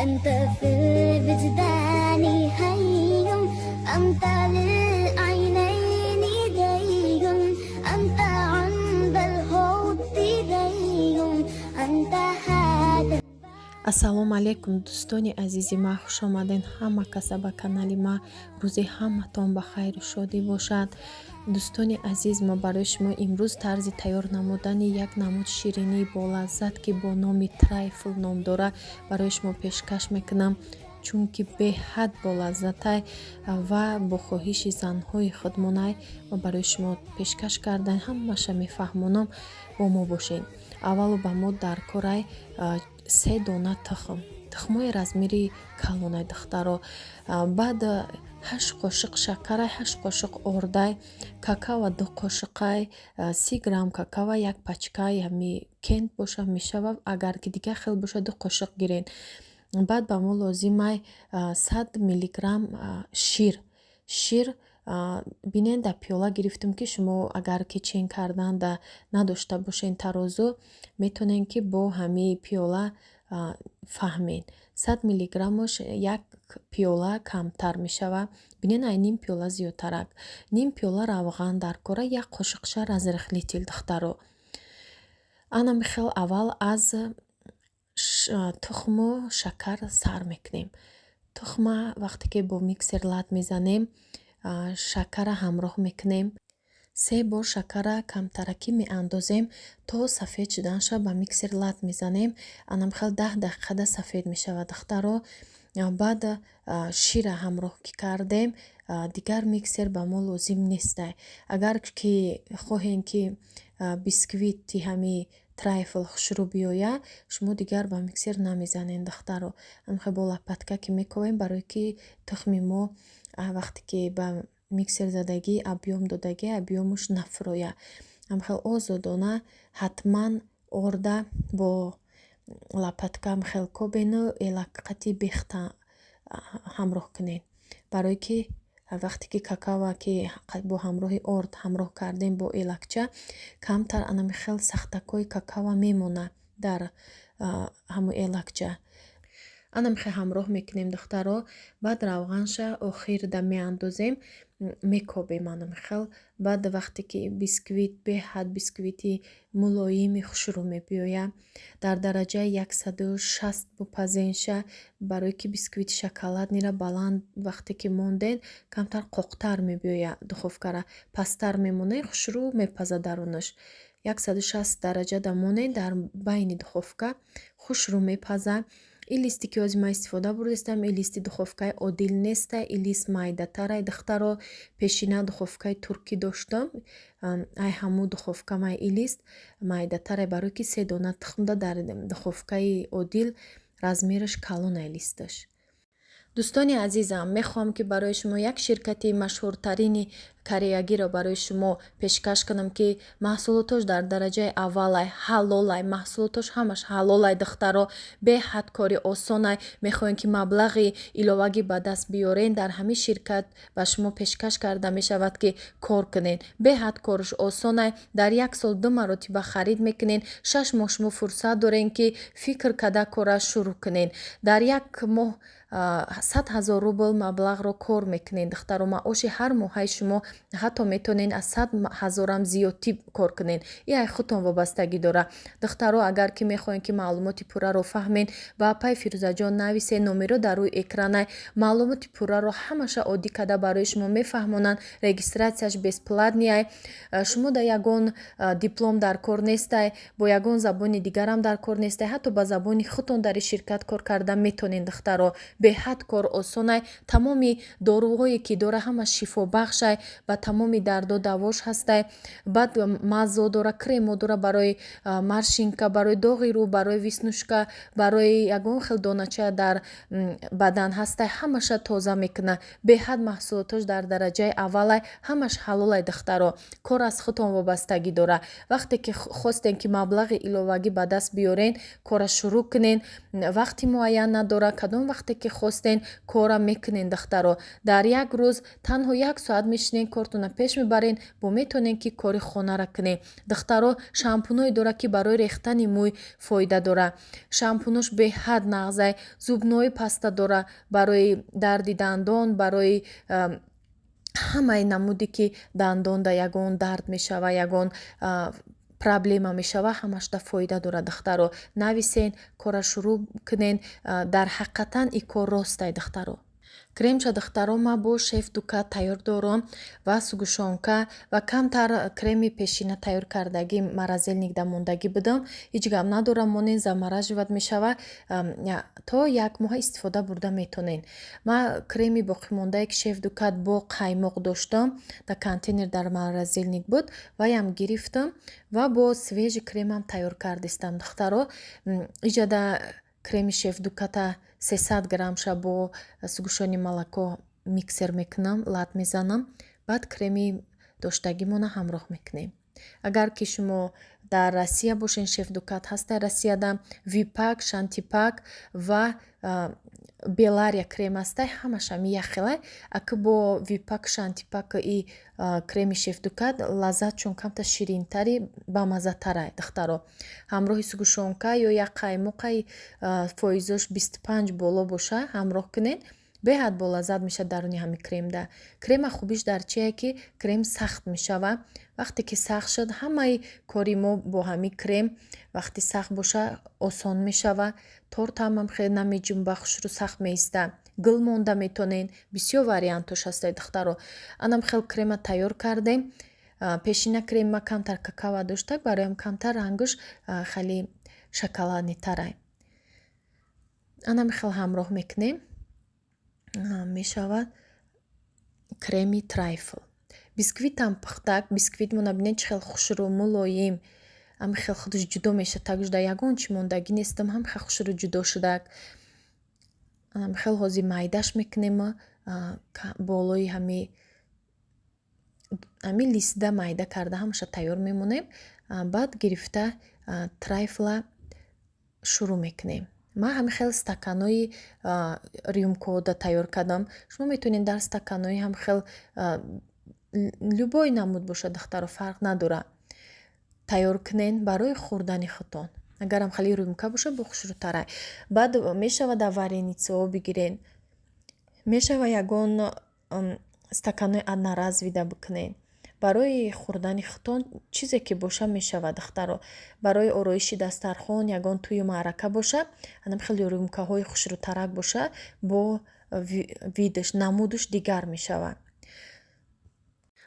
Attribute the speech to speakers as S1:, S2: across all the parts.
S1: أنت في الوجدان حي أنت للعينين دي أنت عند الحب دي أنت هذا.
S2: ассалому алайкум дӯстони азизи ма, хуш омаден ҳама каса ба канали ма. рӯзи ҳаматон ба хайру шодӣ бошад. дӯстони азиз, мо барои шумо имрӯз тарзи тайёр намудани як намуд ширинии болаззат ки бо номи трайфл ном дора барои шумо пешкаш мекунам, чунки беҳад болаззатай ва бо хоҳиши занҳои худмонай ва барои шумо пешкаш кардан ҳамаша мефаҳмонам. бо мо бошед. аввалу ба мо дар корай 3 дона тухмои размери калонай духтаро, баъд 8 қошиқ шакарай, 8 қошиқ ордай, какао 2 қошиқай, 30 грамм какао, як пачкай ҳами кент боша мешава, агар ки дигар хел боша 2 қошиқ гирен. баъд ба мо лозимай 100 миллиграмм шир. бинен да пиёла гирифтем ки шумо агар ки чен кардан да надошта бошен тарозу, метонен ки бо ҳами пиёла фаҳмен. 100 миллиграммош як пиёла камтар мешава. бинен ай ним пиёла зиёдтарак. ним пиёла равған дар кора, як қошиқша разрыхлитель духтаро. ана михел аввал аз тухму шакар сар мекунем. тухма вақте ки бо миксер лад мезанем, шакара ҳамроҳ мекунем. 3 бор шакара камтаракӣ меандозем то сафед шуданша ба миксер лад мезанем. анамхел 10 дақиқада сафед мешавад духтаро. баъд шира ҳамроҳ ки кардем, дигар миксер ба мо лозим нестай. агар ки хоҳем ки бисквити ҳами трайфл хушрӯ биёя, шумо дигар ба миксер намезанен духтаро. анамхел бо лопатка ки мековем барои ки тухми мо вақте ки ба миксер задагӣ абъём додагӣ абъёмуш нафуроя. амхел озодона ҳатман орда бо лопатка амхел кобену элаққати бехта ҳамроҳ кунен, барое ки вақте ки какао ки бо ҳамроҳи орд ҳамроҳ кардем бо элакча, камтар анамихел сахтакои какао мемона дар ҳамо элакча. анамихел ҳамроҳ мекунем духтаро. баъд равғанша охирда меандозем, мекобем анамихел. баъд вақте ки бисквит беҳад бисквити мулоими хушрӯ мебиёя, дар дараҷаи 160 бупазенша, барое ки бисквити шоколаднира баланд вақте ки монден камтар қоқтар мебиёя духовкара, пастар мемонен, хушрӯ мепаза дарунаш. 160 дараҷа да монен дар байни духовка хушрӯ мепаза. ин листи ки ози ма истифода бурдистам, ин листи духовкаи одил нестай, ин лист майдатарай духтаро. пешина духовкаи туркӣ доштам, ай ҳамун духовкамай ин лист майдатарай, барое ки 3 дона тухмда дар духовкаи одил размераш калонай листаш. дӯстони азизам, мехоҳам ки барои шумо як ширкати машҳуртарини кореягиро барои шумо пешкаш кунам ки маҳсулотош дар дараҷаи аввалай, ҳалолай, маҳсулотош ҳамаш ҳалолай духтаро, беҳад кори осонай. мехоҳем ки маблағи иловагӣ ба даст биёрен, дар ҳамин ширкат ба шумо пешкаш карда мешавад ки кор кунен. беҳад корш осонай. дар як сол 2 маротиба харид мекунен. 6 моҳ шумо фурсат дорен ки фикр када кора шурӯъ кунен. дар як моҳ 100,000 рубл маблағро кор мекунен духтаро. маоши ҳар моҳаи шумо ҳатто метонен аз 100,000 зиёдтӣ кор кунен. ин ай худтон вобастагӣ дора духтаро. агар ки мехоҳен ки маълумоти пурраро фаҳмен, ба апай фирӯзаҷон нависен. номеро дар рӯи экранай. маълумоти пурраро ҳамаша оддӣ када барои шумо мефаҳмонанд. регистратсияш бесплатнияй. шумо да ягон диплом дар кор нестай, бо ягон забони дигарам дар кор нестай, ҳатто ба забони худтон дар ин ширкат кор карда метонен духтаро. беҳад кор осонай. тамоми доруҳое ки дора ҳама шифобахшай, ба тамоми дарду давош ҳастай. баъд маззо дора, кремо дора барои маршинка, барои доғи рӯ, барои виснушка, барои ягон хел донача дар бадан ҳастай. ҳамаша тоза мекуна. беҳад маҳсулотош дар дараҷаи аввалай, ҳамаш ҳалолай духтаро. кор аз худтон вобастагӣ дора. вақте ки хостен ки маблағи иловагӣ ба даст биёрен, кора шурӯъ кунен. вақти муайян надора, кадом вақте ки хостен кора мекунен духтаро. дар як рӯз танҳо 1 соат мешинен, кортона пеш мебарен бо метонен ки кори хонара кунен. Духтаро шампуное дора ки барои рехтани мӯй фоида дора. Шампунош беҳад нағзай. Зубное паста дора барои дарди дандон, барои ҳамаи намуде ки дандонда ягон дард мешава, ягон проблема мешава, ҳамашда фоида дора. духтаро нависен, кора шурӯъ кунен. Дар ҳақиқатан и кор ростай духтаро. Кремша духтаро ма бо шеф дукат тайёр дорам ва сугушонка ва камтар креми пешина тайёр кардагӣ маразелник дамондагӣ бидам. Ҳеҷ гап надорам, монен замараживат мешава, то 1 моҳа истифода бурда метонен. Ма креми боқимондае ки шеф дукат бо қаймоқ доштам, дар контейнер дар маразелник буд, ваям гирифтам ва бо свежи кремам тайёр кардистам духтаро. Иҷада креми шеф дуката 300 грамша бо сугушони молоко миксер мекунам, лат мезанам, баъд креми доштагимона ҳамроҳ мекунем. Агар ки шумо дар Россия бошен, шеф дукат ҳаст дар Россияда, випак, шантипак ва белария крем ҳастай, ҳамаш ҳами яхелай. Аки бо випак, шантипак и креми шеф дукат лаззатшон камта ширинтари бамазатарай духтаро. ҳамроҳи сугушонка ё як қаймоқаи фоизош 25 боло боша ҳамроҳ кунен, беҳад болаззат мешавад даруни ҳами кремда. Крема хубиш дар чие ки крем сахт мешава. вақте ки сахт шуд, ҳамаи кори мо бо ҳами крем вақти сахт боша осон мешава. тортам ҳам хеле намеҷунба, хушрӯ сахт меиста. гул монда метонен. бисёр вариантош ҳастай духтаро. анам хел крема тайёр кардем. пешина крема камтар какао доштак, бароям камтар рангуш хеле шоколаднитарай. анам хел ҳамроҳ мекунем. мешавад креми трайфл. бисквитам пухтак, бисквит мона бинед чӣ хел хушрӯ, мулоим, ҳами хел худаш ҷудо мешавад. тагушда ягон чӣ мондагӣ нестам, ҳам хел хушрӯ ҷудо шудак. хел ҳозир майдаш мекунем, болои ҳами лисда майда карда ҳамаша тайёр мемонем. баъд гирифта трайфла шурӯъ мекунем. ман ҳами хел стаканои рюмкаода тайёр кардам. шумо метавонед дар стаканои ҳам хел любой намуд бошад духтаро, фарқ надора. тайёр кунен барои хӯрдани худтон. агарам хеле рюмка боша бо хушрӯтарай. баъд мешавад дар варенитсао бигирен. мешава ягон стаканои одноразовида бикунен. барои хӯрдани худтон чизе ки боша мешава духтаро. барои ороиши дастархон ягон тӯю маърака боша, анам хеле рюмкаҳои хушрӯтарак боша, бо видаш намудаш дигар мешава.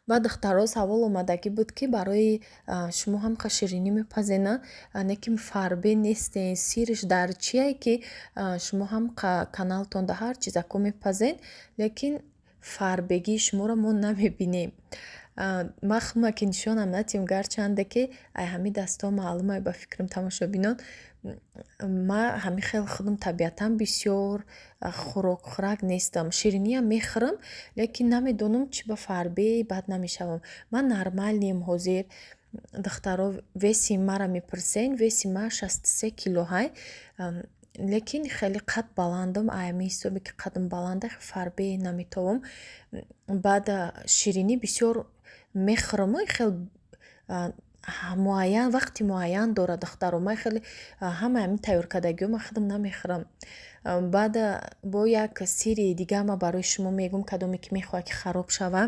S2: ва духтаро савол омадагӣ буд ки барои шумо ҳам ширинӣ мепазена, не ки фарбе нестен, сирш дар чие ки шумо ҳам каналтон да ҳар чизако мепазен, лекин фарбегии шуморо мо намебинем. ман худма ки нишонам натиҳам, гарчанде ки ай ҳами даsto маълумай ба фикрам тамошобинон. ман ҳами хел худам табиатан бисёр хӯрок нестам. шириниам мехӯрам, лекин намедонам чӣ ба фарбе бад намешавам. ман нормалием ҳозир. духтаро веси мара мепурсен, веси ма 63 килоҳай, лекин хеле қад баландам. аями ҳисобе ки қадам баланда, фарбе наметавам. баъд ширинӣ бисёр мехӯрам, хел муайян, вақти муайян дора духтаро. ман хеле ҳама ҳами тайёркардагиҳо ман худам намехӯрам. баъд бо як сири дига ма барои шумо мегӯм, кадоме ки мехоҳад ки хароб шава,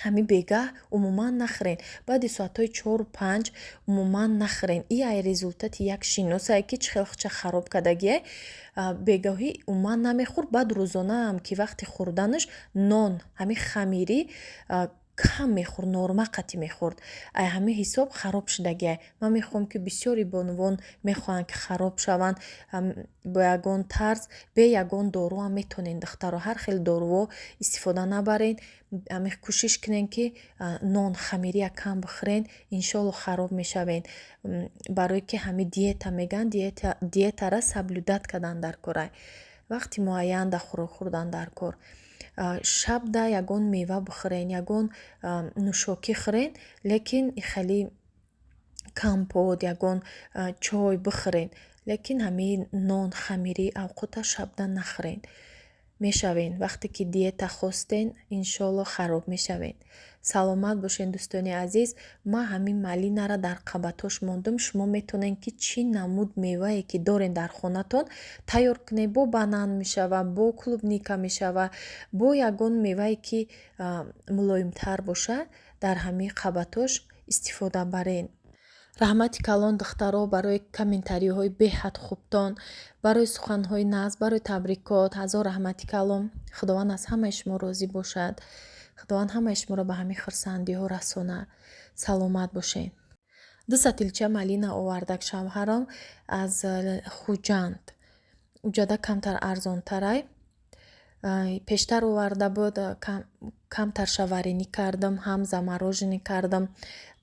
S2: ҳами бегаҳ умуман нахӯрен. баъди соатҳои 4-5 умуман нахӯрен. и ай результати як шиносае ки чӣ хел хуча хароб кардагие. бегаҳӣ умуман намехӯр. баъд рӯзона ҳам ки вақти хӯрданаш нон ҳами хамирӣ кам мехӯр, норма қати мехӯрд. ай ҳами ҳисоб хароб шудагие. ман мехоҳам ки бисёри бонувон мехоҳанд ки хароб шаванд бо ягон тарз, бе ягон дору ҳам метонен духтаро. ҳар хел доруво истифода набарен. ҳами кӯшиш кунен ки нон хамирӣ якам бихӯрен, иншоалло хароб мешавен. барое ки ҳами диета меган, диетара соблюдат кардан дар корай. вақти муайян да хӯрок хӯрдан дар кор. шабда ягон мева бихӯрен, ягон нӯшокӣ хӯрен, лекин хеле компот, ягон чой бихӯрен, лекин ҳамаи нон хамирӣ авқота шабда нахӯрен. мешавен. Вақте ки диета хостен иншолло хароб мешавен. саломат бошен дӯстони азиз. ман ҳамин малинара дар қабатош мондум. шумо метавонед ки чӣ намуд мевае ки дорен дар хонатон тайёр кунед. бо банан мешава, бо клубника мешава, бо ягон мевае ки мулоимтар боша. дар ҳамин қабатош истифода барен. раҳмати калон духтаро барои комментариҳои беҳад хубтон, барои суханҳои нағз, барои табрикот. ҳазор раҳмати калон. худованд аз ҳамаи шумо розӣ бошад. худованд ҳамаи шуморо ба ҳамин хурсандиҳо расонад. саломат бошед. 2 сатилча малина овардак шавҳарам аз хуҷанд. уҷада камтар арзонтарай. пештар оварда буд, камтар шаваринӣ кардам, ҳам замороженӣ кардам,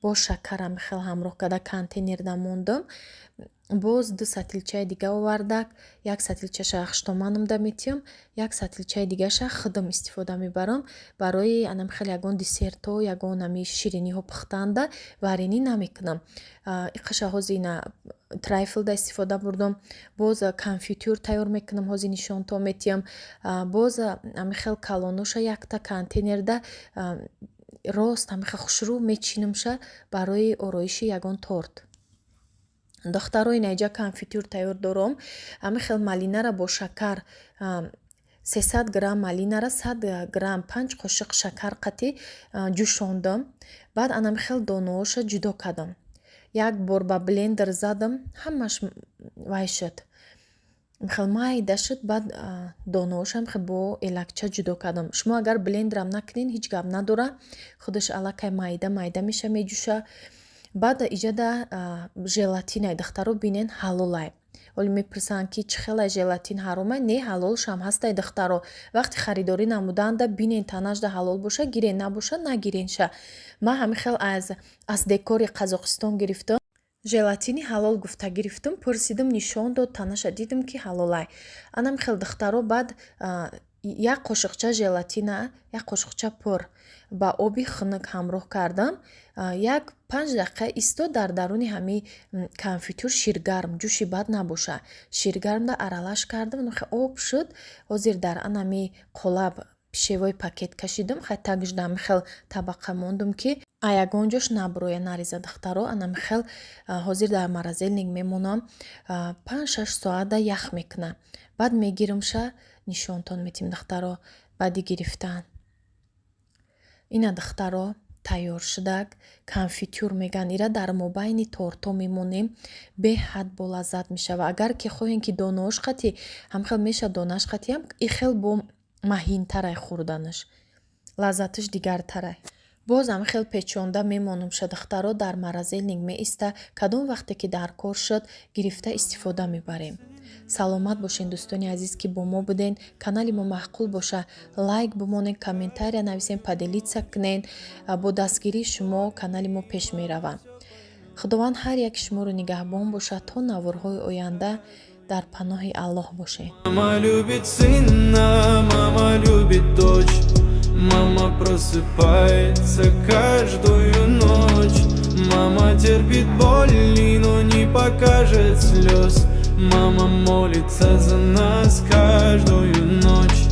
S2: бо шакарам хел ҳамроҳ карда контейнерда мондам. боз 2 сатилчаи дига овардак, 1 сатилчаша ахштоманам да метиям, 1 сатилчаи дигаша хидам истифода мебарам барои анам хел ягон десерто, ягон ами шириниҳо пухтанда варинӣ намекунам. иқаша ҳозина трайфлда истифода бурдам. боз конфитюр тайёр мекунам, ҳози нишонто метиям. боз ами хел калоноша якта контейнерда рост ами хел хушрӯ мечинамша барои ороиши ягон торт. духтаро инаҷа конфитюр тайёр дорам. ами хел малинара бо шакар 300 грамм малинара 100 грамм 5 қошиқ шакар қатӣ ҷӯшондам. баъд анами хел донаоша ҷудо кардам. як бор ба блендер задам, ҳамаш вай шуд. хел майда шуд. баъд донаошам хел бо элакча ҷудо кардам. шумо агар блендерам накунед ҳеҷ гап надора, худаш аллакай майда меша меҷӯша. баъд иҷада желатинай духтаро бинен ҳалолай. оли мепурсанд ки чӣ хела желатин ҳаромай? Не, ҳалолшам ҳастай духтаро. вақти харидорӣ намуданда бинен танашда ҳалол боша, гирен набоша нагиренша. ман ҳамин хел аз декори қазоқистон гирифтам. желатини ҳалол гуфта гирифтам, пурсидам, нишон дод, танаша дидам ки ҳалолай. анам хел духтаро баъд як қошиқча желатина, як қошиқча пур ба оби хунук ҳамроҳ кардам. як 5 дақиқа истод дар даруни ҳами конфитюр ширгарм, ҷӯши бад набоша. ширгармда аралаш кардам, об шуд. ҳозир дар анами қолаб пишевои пакет кашидам. хай тагжда ами хел табақа мондум ки а ягон ҷош наброя нареза духтаро. анами хел ҳозир дар маразелник мемонам. 5-6 соата ях мекуна. баъд мегиримша нишонтон метим духтаро баъди гирифтан. ина духтаро тайёр шудак. конфитюр меган. ира дар мобайни торто мемонем. беҳад болаззат мешава. агар ки хоҳем ки донаош қатӣ ҳамхел меша донаш қатиям и хел бо маҳинтарай хӯрданаш. лаззаташ дигартарай. боз ам хел печонда мемонумша духтаро дар маразелник меиста. кадом вақте ки дар кор шуд гирифта истифода мебарем. саломат бошен дӯстони азиз ки бо мо буден. канали мо маҳқул боша лайк бимонед, комментария нависен, поделиться кунед. бо дастгирии шумо канали мо пеш меравад. худованд ҳар як шуморо нигаҳбон бошад то наворҳои оянда. дар паноҳи Аллоҳ бошед.
S3: Мама любит сына, мама любит дочь. Мама просыпается каждую ночь. Мама терпит боли, но не покажет слез. Мама молится за нас каждую ночь.